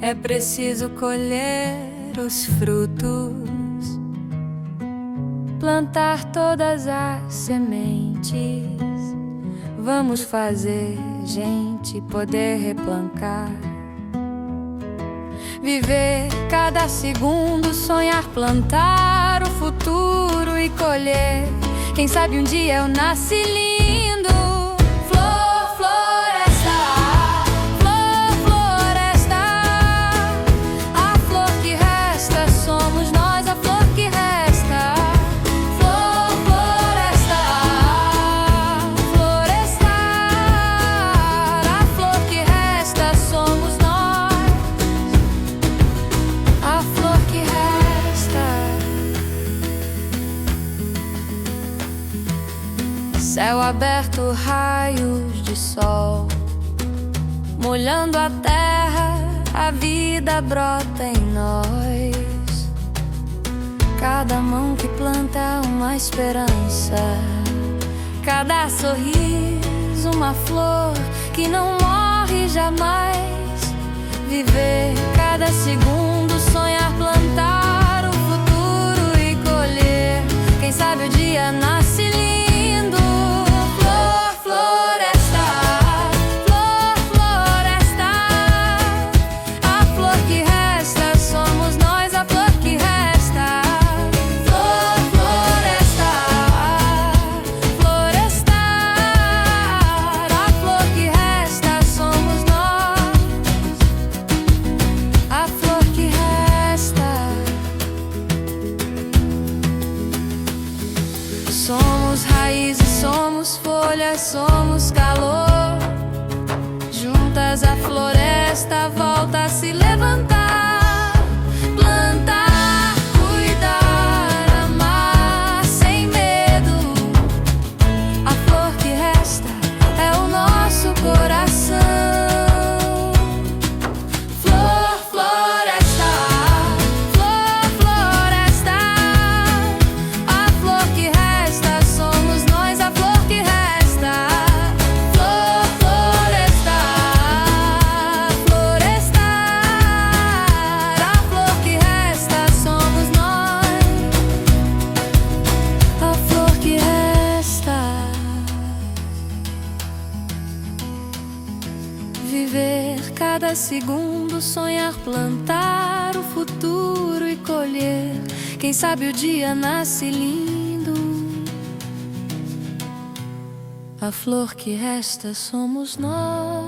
É preciso colher os frutos, plantar todas as sementes. Vamos fazer gente poder replantar, viver cada segundo, sonhar, plantar o futuro e colher. Quem sabe um dia eu nasci lindo. Flor, floresta, flor, floresta. A flor que resta somos nós, a flor que resta. Flor, floresta, florestar. A flor que resta somos nós, a flor que resta. Céu aberto, raios de sol molhando a terra, a vida brota em nós. Cada mão que planta uma esperança, cada sorriso uma flor que não morre jamais. Viver cada segundo, sonhar, plantar o futuro e colher. Quem sabe o dia nasce lindo. Somos raízes, somos folhas, somos calor. Juntas a floresta volta a se levantar. Plantar, cuidar, amar sem medo. A flor que resta é o nosso coração. Flor, floresta, flor, floresta. A flor que resta somos nós, a flor que resta. Flor, floresta, florestar. A flor que resta somos nós, a flor que resta. Viver cada segundo, sonhar, plantar o futuro e colher. Quem sabe o dia nasce lindo. A flor que resta somos nós.